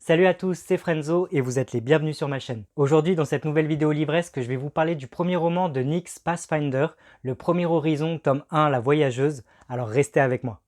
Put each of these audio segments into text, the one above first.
Salut à tous, c'est Frenzo et vous êtes les bienvenus sur ma chaîne. Aujourd'hui dans cette nouvelle vidéo livresque, je vais vous parler du premier roman de Nyx Pathfinder, Le Premier Horizon, tome 1, La Voyageuse, alors restez avec moi.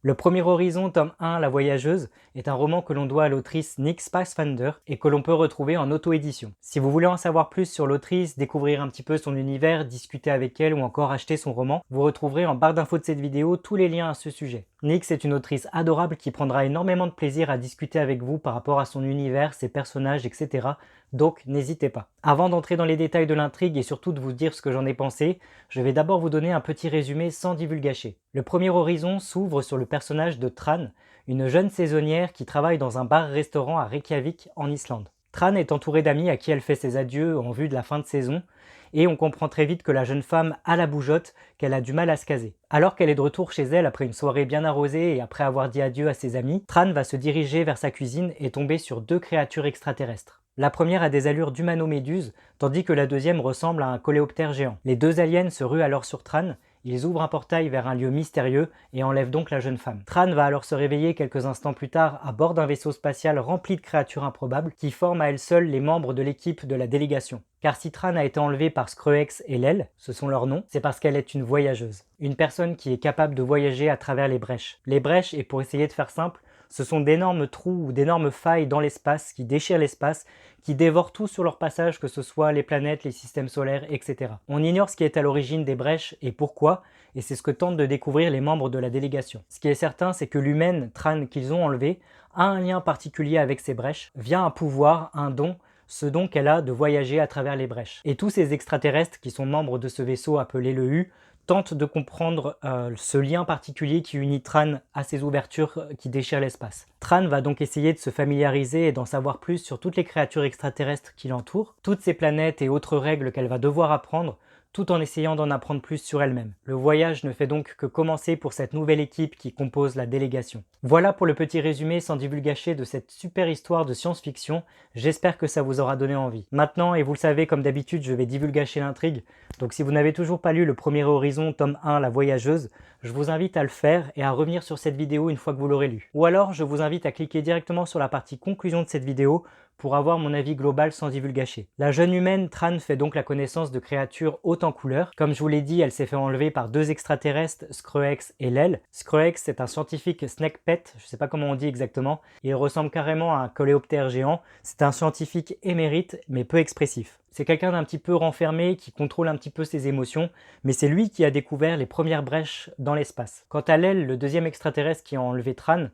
Le Premier Horizon, tome 1, La Voyageuse, est un roman que l'on doit à l'autrice Nyx Pathfinder et que l'on peut retrouver en auto-édition. Si vous voulez en savoir plus sur l'autrice, découvrir un petit peu son univers, discuter avec elle ou encore acheter son roman, vous retrouverez en barre d'infos de cette vidéo tous les liens à ce sujet. Nyx est une autrice adorable qui prendra énormément de plaisir à discuter avec vous par rapport à son univers, ses personnages, etc. Donc n'hésitez pas. Avant d'entrer dans les détails de l'intrigue et surtout de vous dire ce que j'en ai pensé, je vais d'abord vous donner un petit résumé sans divulgacher. Le Premier Horizon s'ouvre sur le personnage de Tran, une jeune saisonnière qui travaille dans un bar-restaurant à Reykjavik en Islande. Tran est entourée d'amis à qui elle fait ses adieux en vue de la fin de saison, et on comprend très vite que la jeune femme a la bougeotte, qu'elle a du mal à se caser. Alors qu'elle est de retour chez elle après une soirée bien arrosée et après avoir dit adieu à ses amis, Tran va se diriger vers sa cuisine et tomber sur deux créatures extraterrestres. La première a des allures d'humano-méduse, tandis que la deuxième ressemble à un coléoptère géant. Les deux aliens se ruent alors sur Tran, ils ouvrent un portail vers un lieu mystérieux et enlèvent donc la jeune femme. Tran va alors se réveiller quelques instants plus tard à bord d'un vaisseau spatial rempli de créatures improbables qui forment à elles seules les membres de l'équipe de la délégation. Car si Tran a été enlevée par Skrex et Lel, ce sont leurs noms, c'est parce qu'elle est une voyageuse. Une personne qui est capable de voyager à travers les brèches. Les brèches, et pour essayer de faire simple, ce sont d'énormes trous ou d'énormes failles dans l'espace qui déchirent l'espace, qui dévorent tout sur leur passage, que ce soit les planètes, les systèmes solaires, etc. On ignore ce qui est à l'origine des brèches et pourquoi, et c'est ce que tentent de découvrir les membres de la délégation. Ce qui est certain, c'est que l'humaine, Tran, qu'ils ont enlevée, a un lien particulier avec ces brèches, via un pouvoir, un don, ce don qu'elle a de voyager à travers les brèches. Et tous ces extraterrestres qui sont membres de ce vaisseau appelé le U, tente de comprendre ce lien particulier qui unit Tran à ces ouvertures qui déchirent l'espace. Tran va donc essayer de se familiariser et d'en savoir plus sur toutes les créatures extraterrestres qui l'entourent, toutes ces planètes et autres règles qu'elle va devoir apprendre, tout en essayant d'en apprendre plus sur elle-même. Le voyage ne fait donc que commencer pour cette nouvelle équipe qui compose la délégation. Voilà pour le petit résumé sans divulgacher de cette super histoire de science-fiction, j'espère que ça vous aura donné envie. Maintenant, et vous le savez comme d'habitude, je vais divulgacher l'intrigue, donc si vous n'avez toujours pas lu Le Premier Horizon, tome 1, La Voyageuse, je vous invite à le faire et à revenir sur cette vidéo une fois que vous l'aurez lu. Ou alors, je vous invite à cliquer directement sur la partie conclusion de cette vidéo pour avoir mon avis global sans divulgacher. La jeune humaine, Tran, fait donc la connaissance de créatures hautes en couleurs. Comme je vous l'ai dit, elle s'est fait enlever par deux extraterrestres, Skrex et Lel. Skrex, c'est un scientifique snakepet, je ne sais pas comment on dit exactement, il ressemble carrément à un coléoptère géant. C'est un scientifique émérite, mais peu expressif. C'est quelqu'un d'un petit peu renfermé, qui contrôle un petit peu ses émotions, mais c'est lui qui a découvert les premières brèches dans l'espace. Quant à Lel, le deuxième extraterrestre qui a enlevé Tran,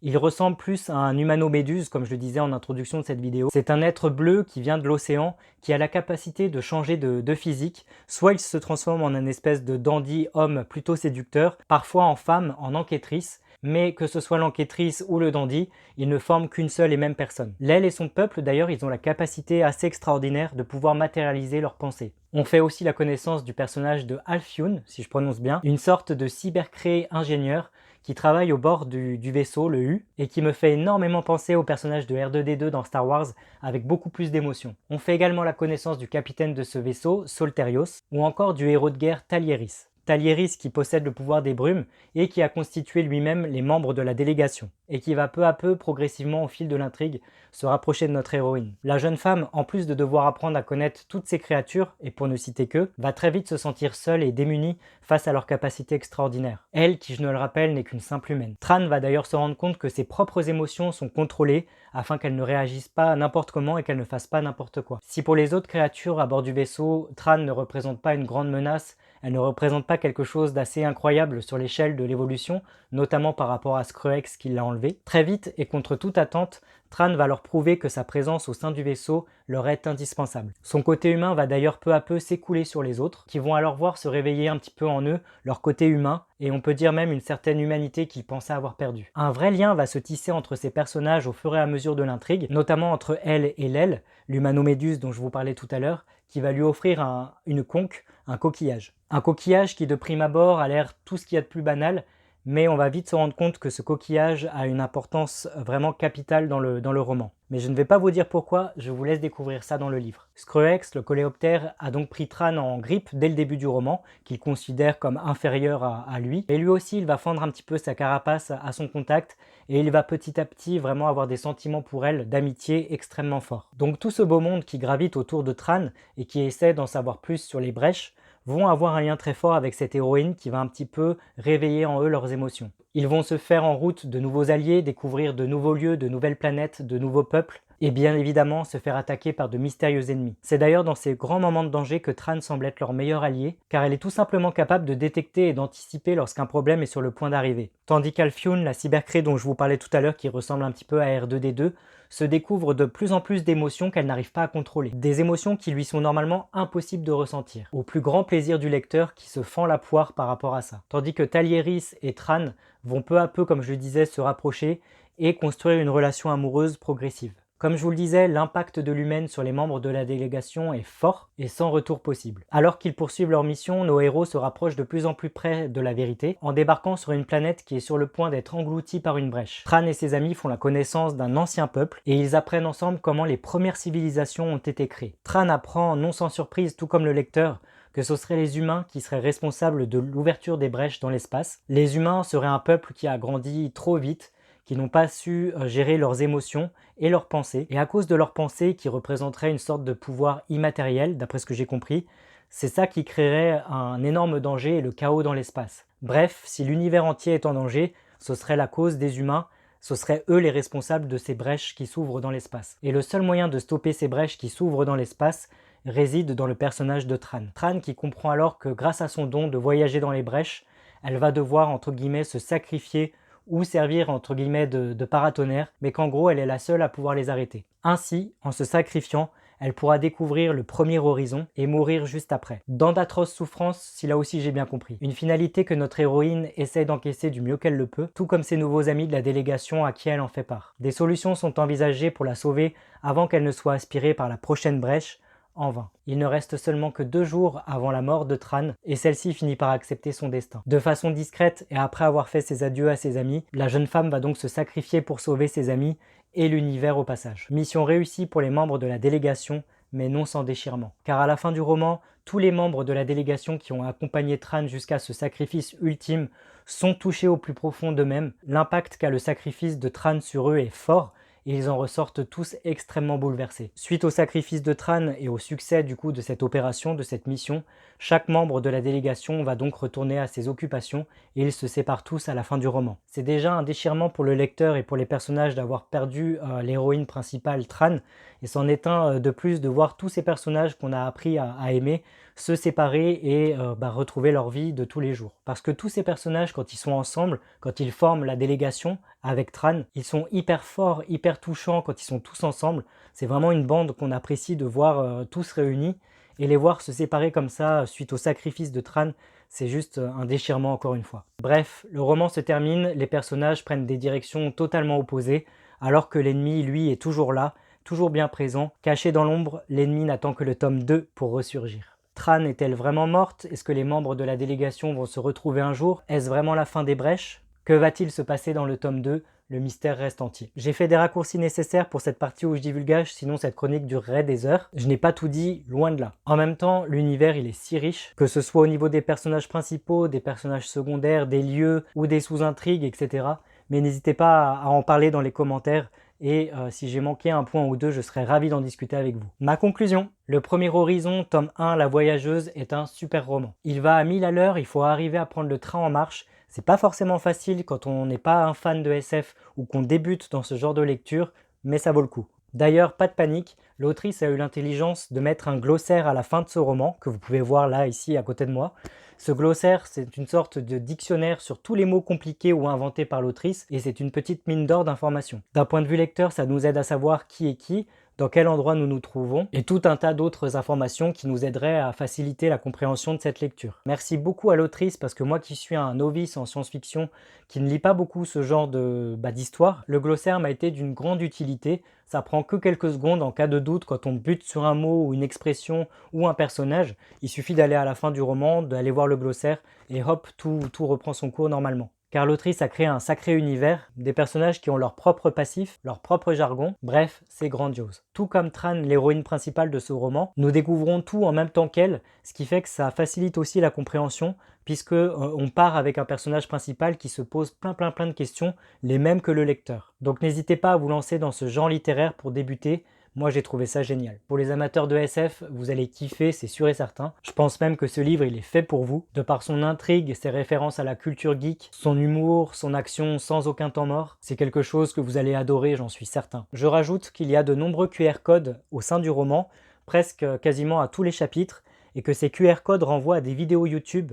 il ressemble plus à un humano-méduse, comme je le disais en introduction de cette vidéo. C'est un être bleu qui vient de l'océan, qui a la capacité de changer de physique. Soit il se transforme en une espèce de dandy homme plutôt séducteur, parfois en femme, en enquêtrice, mais que ce soit l'enquêtrice ou le dandy, ils ne forment qu'une seule et même personne. Lel et son peuple, d'ailleurs, ils ont la capacité assez extraordinaire de pouvoir matérialiser leurs pensées. On fait aussi la connaissance du personnage de Alfioun, si je prononce bien, une sorte de cybercré ingénieur qui travaille au bord du vaisseau, le U, et qui me fait énormément penser au personnage de R2-D2 dans Star Wars, avec beaucoup plus d'émotion. On fait également la connaissance du capitaine de ce vaisseau, Solterios, ou encore du héros de guerre Talieris. Talieris qui possède le pouvoir des brumes et qui a constitué lui-même les membres de la délégation, et qui va peu à peu, progressivement au fil de l'intrigue, se rapprocher de notre héroïne. La jeune femme, en plus de devoir apprendre à connaître toutes ces créatures, et pour ne citer que, va très vite se sentir seule et démunie face à leurs capacités extraordinaires. Elle, qui je ne le rappelle, n'est qu'une simple humaine. Tran va d'ailleurs se rendre compte que ses propres émotions sont contrôlées afin qu'elle ne réagisse pas n'importe comment et qu'elle ne fasse pas n'importe quoi. Si pour les autres créatures à bord du vaisseau, Tran ne représente pas une grande menace, elle ne représente pas quelque chose d'assez incroyable sur l'échelle de l'évolution, notamment par rapport à Skrex qui l'a enlevé. Très vite et contre toute attente, Tran va leur prouver que sa présence au sein du vaisseau leur est indispensable. Son côté humain va d'ailleurs peu à peu s'écouler sur les autres, qui vont alors voir se réveiller un petit peu en eux leur côté humain, et on peut dire même une certaine humanité qu'ils pensaient avoir perdue. Un vrai lien va se tisser entre ces personnages au fur et à mesure de l'intrigue, notamment entre elle et Lel, l'humano-méduse dont je vous parlais tout à l'heure, qui va lui offrir une conque, un coquillage. Un coquillage qui de prime abord a l'air tout ce qu'il y a de plus banal, mais on va vite se rendre compte que ce coquillage a une importance vraiment capitale dans le roman. Mais je ne vais pas vous dire pourquoi, je vous laisse découvrir ça dans le livre. Scroex, le coléoptère, a donc pris Tran en grippe dès le début du roman, qu'il considère comme inférieur à lui. Et lui aussi, il va fendre un petit peu sa carapace à son contact, et il va petit à petit vraiment avoir des sentiments pour elle d'amitié extrêmement forts. Donc tout ce beau monde qui gravite autour de Tran et qui essaie d'en savoir plus sur les brèches, vont avoir un lien très fort avec cette héroïne qui va un petit peu réveiller en eux leurs émotions. Ils vont se faire en route de nouveaux alliés, découvrir de nouveaux lieux, de nouvelles planètes, de nouveaux peuples, et bien évidemment se faire attaquer par de mystérieux ennemis. C'est d'ailleurs dans ces grands moments de danger que Tran semble être leur meilleur allié, car elle est tout simplement capable de détecter et d'anticiper lorsqu'un problème est sur le point d'arriver. Tandis qu'Alfioun, la cybercré dont je vous parlais tout à l'heure, qui ressemble un petit peu à R2D2, se découvre de plus en plus d'émotions qu'elle n'arrive pas à contrôler. Des émotions qui lui sont normalement impossibles de ressentir, au plus grand plaisir du lecteur qui se fend la poire par rapport à ça. Tandis que Talieris et Tran vont peu à peu, comme je le disais, se rapprocher et construire une relation amoureuse progressive. Comme je vous le disais, l'impact de l'humaine sur les membres de la délégation est fort et sans retour possible. Alors qu'ils poursuivent leur mission, nos héros se rapprochent de plus en plus près de la vérité en débarquant sur une planète qui est sur le point d'être engloutie par une brèche. Tran et ses amis font la connaissance d'un ancien peuple et ils apprennent ensemble comment les premières civilisations ont été créées. Tran apprend, non sans surprise, tout comme le lecteur, que ce seraient les humains qui seraient responsables de l'ouverture des brèches dans l'espace. Les humains seraient un peuple qui a grandi trop vite, qui n'ont pas su gérer leurs émotions et leurs pensées. Et à cause de leurs pensées qui représenteraient une sorte de pouvoir immatériel, d'après ce que j'ai compris, c'est ça qui créerait un énorme danger et le chaos dans l'espace. Bref, si l'univers entier est en danger, ce serait la cause des humains, ce seraient eux les responsables de ces brèches qui s'ouvrent dans l'espace. Et le seul moyen de stopper ces brèches qui s'ouvrent dans l'espace réside dans le personnage de Tran. Tran qui comprend alors que grâce à son don de voyager dans les brèches, elle va devoir entre guillemets se sacrifier ou servir entre guillemets de paratonnerre, mais qu'en gros elle est la seule à pouvoir les arrêter. Ainsi, en se sacrifiant, elle pourra découvrir le premier horizon et mourir juste après. Dans d'atroces souffrances, si là aussi j'ai bien compris. Une finalité que notre héroïne essaie d'encaisser du mieux qu'elle le peut, tout comme ses nouveaux amis de la délégation à qui elle en fait part. Des solutions sont envisagées pour la sauver avant qu'elle ne soit aspirée par la prochaine brèche, en vain. Il ne reste seulement que 2 jours avant la mort de Tran et celle-ci finit par accepter son destin. De façon discrète et après avoir fait ses adieux à ses amis, la jeune femme va donc se sacrifier pour sauver ses amis et l'univers au passage. Mission réussie pour les membres de la délégation, mais non sans déchirement. Car à la fin du roman, tous les membres de la délégation qui ont accompagné Tran jusqu'à ce sacrifice ultime sont touchés au plus profond d'eux-mêmes. L'impact qu'a le sacrifice de Tran sur eux est fort, et ils en ressortent tous extrêmement bouleversés. Suite au sacrifice de Tran et au succès du coup de cette opération, de cette mission, chaque membre de la délégation va donc retourner à ses occupations et ils se séparent tous à la fin du roman. C'est déjà un déchirement pour le lecteur et pour les personnages d'avoir perdu l'héroïne principale Tran, et c'en est un de plus de voir tous ces personnages qu'on a appris à aimer se séparer et retrouver leur vie de tous les jours. Parce que tous ces personnages, quand ils sont ensemble, quand ils forment la délégation avec Tran, ils sont hyper forts, hyper touchants quand ils sont tous ensemble. C'est vraiment une bande qu'on apprécie de voir tous réunis, et les voir se séparer comme ça suite au sacrifice de Tran, c'est juste un déchirement encore une fois. Bref, le roman se termine, les personnages prennent des directions totalement opposées, alors que l'ennemi, lui, est toujours là, toujours bien présent. Caché dans l'ombre, l'ennemi n'attend que le tome 2 pour ressurgir. Tran est-elle vraiment morte? Est-ce que les membres de la délégation vont se retrouver un jour? Est-ce vraiment la fin des brèches? Que va-t-il se passer dans le tome 2? Le mystère reste entier. J'ai fait des raccourcis nécessaires pour cette partie où je divulgage, sinon cette chronique durerait des heures. Je n'ai pas tout dit, loin de là. En même temps, l'univers il est si riche, que ce soit au niveau des personnages principaux, des personnages secondaires, des lieux ou des sous-intrigues, etc. Mais n'hésitez pas à en parler dans les commentaires, et si j'ai manqué un point ou deux, je serais ravi d'en discuter avec vous. Ma conclusion, le premier horizon, tome 1, La Voyageuse, est un super roman. Il va à 1000 à l'heure, il faut arriver à prendre le train en marche. C'est pas forcément facile quand on n'est pas un fan de SF ou qu'on débute dans ce genre de lecture, mais ça vaut le coup. D'ailleurs, pas de panique, l'autrice a eu l'intelligence de mettre un glossaire à la fin de ce roman, que vous pouvez voir là, ici, à côté de moi. Ce glossaire, c'est une sorte de dictionnaire sur tous les mots compliqués ou inventés par l'autrice, et c'est une petite mine d'or d'informations. D'un point de vue lecteur, ça nous aide à savoir qui est qui, dans quel endroit nous nous trouvons, et tout un tas d'autres informations qui nous aideraient à faciliter la compréhension de cette lecture. Merci beaucoup à l'autrice, parce que moi qui suis un novice en science-fiction, qui ne lit pas beaucoup ce genre d'histoire, le glossaire m'a été d'une grande utilité. Ça prend que quelques secondes en cas de doute quand on bute sur un mot ou une expression ou un personnage. Il suffit d'aller à la fin du roman, d'aller voir le glossaire, et hop, tout reprend son cours normalement. car l'autrice a créé un sacré univers, des personnages qui ont leur propre passif, leur propre jargon, bref, c'est grandiose. Tout comme Tran, l'héroïne principale de ce roman, nous découvrons tout en même temps qu'elle, ce qui fait que ça facilite aussi la compréhension, puisque on part avec un personnage principal qui se pose plein de questions, les mêmes que le lecteur. Donc n'hésitez pas à vous lancer dans ce genre littéraire pour débuter. Moi, j'ai trouvé ça génial. Pour les amateurs de SF, vous allez kiffer, c'est sûr et certain. Je pense même que ce livre, il est fait pour vous. De par son intrigue, ses références à la culture geek, son humour, son action sans aucun temps mort, c'est quelque chose que vous allez adorer, j'en suis certain. Je rajoute qu'il y a de nombreux QR codes au sein du roman, presque quasiment à tous les chapitres, et que ces QR codes renvoient à des vidéos YouTube,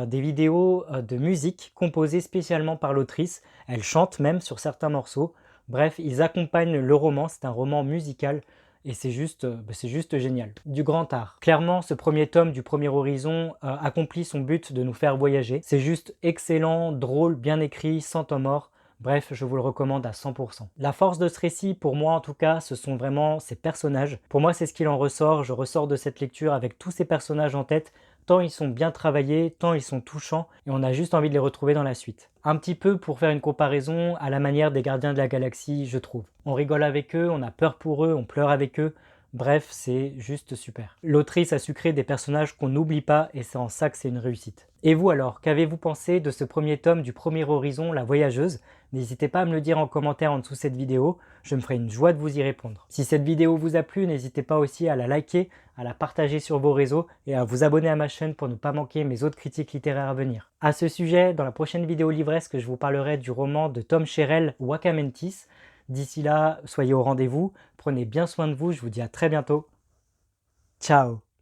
des vidéos de musique composées spécialement par l'autrice. Elle chante même sur certains morceaux. Bref, ils accompagnent le roman, c'est un roman musical et c'est juste génial. Du grand art. Clairement, ce premier tome du Premier Horizon accomplit son but de nous faire voyager. C'est juste excellent, drôle, bien écrit, sans temps mort. Bref, je vous le recommande à 100%. La force de ce récit, pour moi en tout cas, ce sont vraiment ces personnages. Pour moi, c'est ce qu'il en ressort. Je ressors de cette lecture avec tous ces personnages en tête, tant ils sont bien travaillés, tant ils sont touchants, et on a juste envie de les retrouver dans la suite. Un petit peu pour faire une comparaison à la manière des Gardiens de la Galaxie, je trouve. On rigole avec eux, on a peur pour eux, on pleure avec eux. Bref, c'est juste super. L'autrice a su créer des personnages qu'on n'oublie pas et c'est en ça que c'est une réussite. Et vous alors, qu'avez-vous pensé de ce premier tome du Premier Horizon, La Voyageuse? N'hésitez pas à me le dire en commentaire en dessous de cette vidéo, je me ferai une joie de vous y répondre. Si cette vidéo vous a plu, n'hésitez pas aussi à la liker, à la partager sur vos réseaux et à vous abonner à ma chaîne pour ne pas manquer mes autres critiques littéraires à venir. À ce sujet, dans la prochaine vidéo livresque, je vous parlerai du roman de Tom Sherrell, Wakamentis. D'ici là, soyez au rendez-vous, prenez bien soin de vous, je vous dis à très bientôt. Ciao!